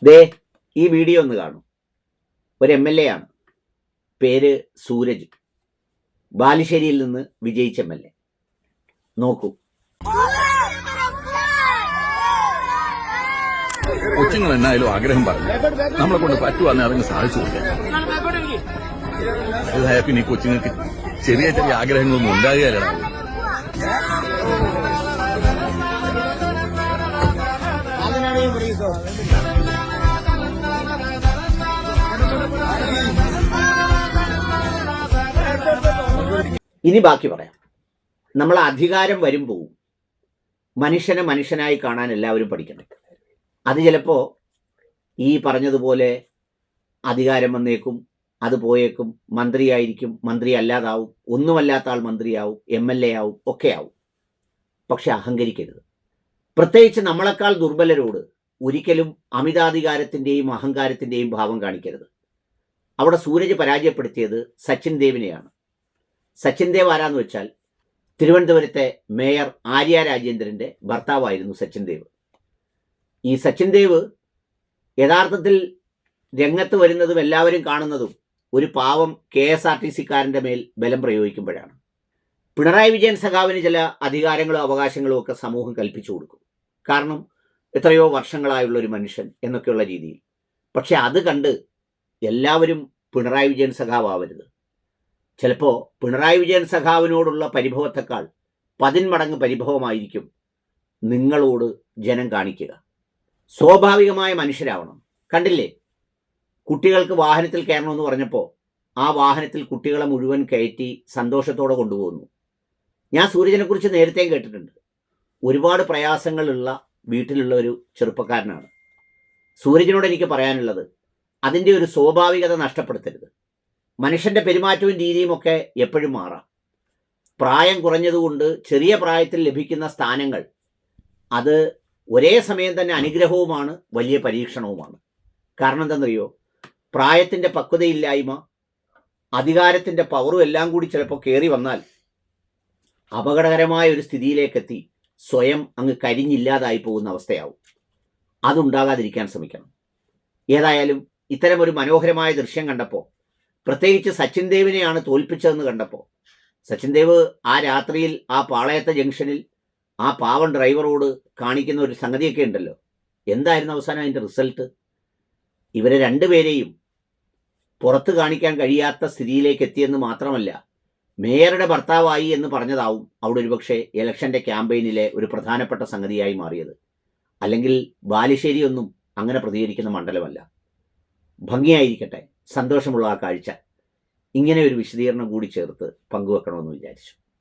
ദേ ഈ വീഡിയോ ഒന്ന് കാണും. ഒരു MLA ആണ്, പേര് സൂരജ്, ബാലുശ്ശേരിയിൽ നിന്ന് വിജയിച്ച MLA. നോക്കൂ. കൊച്ചുങ്ങൾ എന്നായാലും ആഗ്രഹം പറഞ്ഞു നമ്മളെ കൊണ്ട് പറ്റുവാന്ന് അതിന് സാധിച്ചു കൊടുക്കാം. പിന്നെ ഈ കൊച്ചുങ്ങൾക്ക് ചെറിയ ചെറിയ ആഗ്രഹങ്ങളൊന്നും ഉണ്ടാകുകയല്ലടാ. ഇനി ബാക്കി പറയാം. നമ്മൾ അധികാരം വരും പോവും. മനുഷ്യനെ മനുഷ്യനായി കാണാൻ എല്ലാവരും പഠിക്കണം. അത് ചിലപ്പോൾ ഈ പറഞ്ഞതുപോലെ അധികാരം വന്നേക്കും, അത് പോയേക്കും, മന്ത്രിയായിരിക്കും, മന്ത്രി അല്ലാതാവും, ഒന്നുമല്ലാത്ത ആൾ മന്ത്രിയാവും, MLA ആവും, ഒക്കെ ആവും. പക്ഷെ അഹങ്കരിക്കരുത്. പ്രത്യേകിച്ച് നമ്മളെക്കാൾ ദുർബലരോട് ഒരിക്കലും അമിതാധികാരത്തിൻ്റെയും അഹങ്കാരത്തിൻ്റെയും ഭാവം കാണിക്കരുത്. അവിടെ സൂരജ് പരാജയപ്പെടുത്തിയത് സച്ചിൻ ദേവിനെയാണ്. സച്ചിൻ ദേവ് ആരാന്ന് വെച്ചാൽ തിരുവനന്തപുരത്തെ മേയർ ആര്യ രാജേന്ദ്രൻ്റെ ഭർത്താവായിരുന്നു സച്ചിൻ ദേവ്. ഈ സച്ചിൻ ദേവ് യഥാർത്ഥത്തിൽ രംഗത്ത് വരുന്നതും എല്ലാവരും കാണുന്നതും ഒരു പാവം KSRTC-കാരൻ്റെ മേൽ ബലം പ്രയോഗിക്കുമ്പോഴാണ്. പിണറായി വിജയൻ സഖാവിന് ചില അധികാരങ്ങളും അവകാശങ്ങളും ഒക്കെ സമൂഹം കൽപ്പിച്ചു കൊടുക്കും. കാരണം എത്രയോ വർഷങ്ങളായുള്ള ഒരു മനുഷ്യൻ എന്നൊക്കെയുള്ള രീതിയിൽ. പക്ഷെ അത് കണ്ട് എല്ലാവരും പിണറായി വിജയൻ സഖാവരുത്. ചിലപ്പോൾ പിണറായി വിജയൻ സഖാവിനോടുള്ള പരിഭവത്തെക്കാൾ 10 മടങ്ങ് പരിഭവമായിരിക്കും നിങ്ങളോട് ജനം കാണിക്കുക. സ്വാഭാവികമായ മനുഷ്യരാവണം. കണ്ടില്ലേ, കുട്ടികൾക്ക് വാഹനത്തിൽ കയറണമെന്ന് പറഞ്ഞപ്പോൾ ആ വാഹനത്തിൽ കുട്ടികളെ മുഴുവൻ കയറ്റി സന്തോഷത്തോടെ കൊണ്ടുപോകുന്നു. ഞാൻ സൂരജിനെക്കുറിച്ച് നേരത്തെയും കേട്ടിട്ടുണ്ട്. ഒരുപാട് പ്രയാസങ്ങളുള്ള വീട്ടിലുള്ള ഒരു ചെറുപ്പക്കാരനാണ്. സൂരജിനോട് എനിക്ക് പറയാനുള്ളത്, അതിൻ്റെ ഒരു സ്വാഭാവികത നഷ്ടപ്പെടുത്തരുത്. മനുഷ്യൻ്റെ പെരുമാറ്റവും രീതിയും ഒക്കെ എപ്പോഴും മാറാം. പ്രായം കുറഞ്ഞതുകൊണ്ട് ചെറിയ പ്രായത്തിൽ ലഭിക്കുന്ന സ്ഥാനങ്ങൾ അത് ഒരേ സമയം തന്നെ അനുഗ്രഹവുമാണ്, വലിയ പരീക്ഷണവുമാണ്. കാരണം എന്താണെന്നറിയോ, പ്രായത്തിൻ്റെ പക്വതയില്ലായ്മ, അധികാരത്തിൻ്റെ പവറും എല്ലാം കൂടി ചിലപ്പോൾ കയറി വന്നാൽ അപകടകരമായ ഒരു സ്ഥിതിയിലേക്കെത്തി സ്വയം അങ്ങ് കരിഞ്ഞില്ലാതായി പോകുന്ന അവസ്ഥയാവും. അതുണ്ടാകാതിരിക്കാൻ ശ്രമിക്കണം. ഏതായാലും ഇത്തരമൊരു മനോഹരമായ ദൃശ്യം കണ്ടപ്പോൾ, പ്രത്യേകിച്ച് സച്ചിൻ ദേവിനെയാണ് തോൽപ്പിച്ചതെന്ന് കണ്ടപ്പോൾ, സച്ചിൻ ദേവ് ആ രാത്രിയിൽ ആ പാളയത്തെ ജംഗ്ഷനിൽ ആ പാവൻ ഡ്രൈവറോട് കാണിക്കുന്ന ഒരു സംഗതിയൊക്കെ ഉണ്ടല്ലോ. എന്തായിരുന്നു അവസാനം അതിൻ്റെ റിസൾട്ട്? ഇവരെ രണ്ടുപേരെയും പുറത്ത് കാണിക്കാൻ കഴിയാത്ത സ്ഥിതിയിലേക്ക് എത്തിയെന്ന് മാത്രമല്ല, മേയറുടെ ഭർത്താവായി എന്ന് പറഞ്ഞതാവും അവിടെ ഒരുപക്ഷെ ഇലക്ഷൻ്റെ ക്യാമ്പയിനിലെ ഒരു പ്രധാനപ്പെട്ട സംഗതിയായി മാറിയത്. അല്ലെങ്കിൽ ബാലുശ്ശേരിയൊന്നും അങ്ങനെ പ്രതികരിക്കുന്ന മണ്ഡലമല്ല. ഭംഗിയായിരിക്കട്ടെ, സന്തോഷമുള്ള ആ കാഴ്ച. ഇങ്ങനെ ഒരു വിശദീകരണം കൂടി ചേർത്ത് പങ്കുവെക്കണമെന്ന് വിചാരിച്ചു.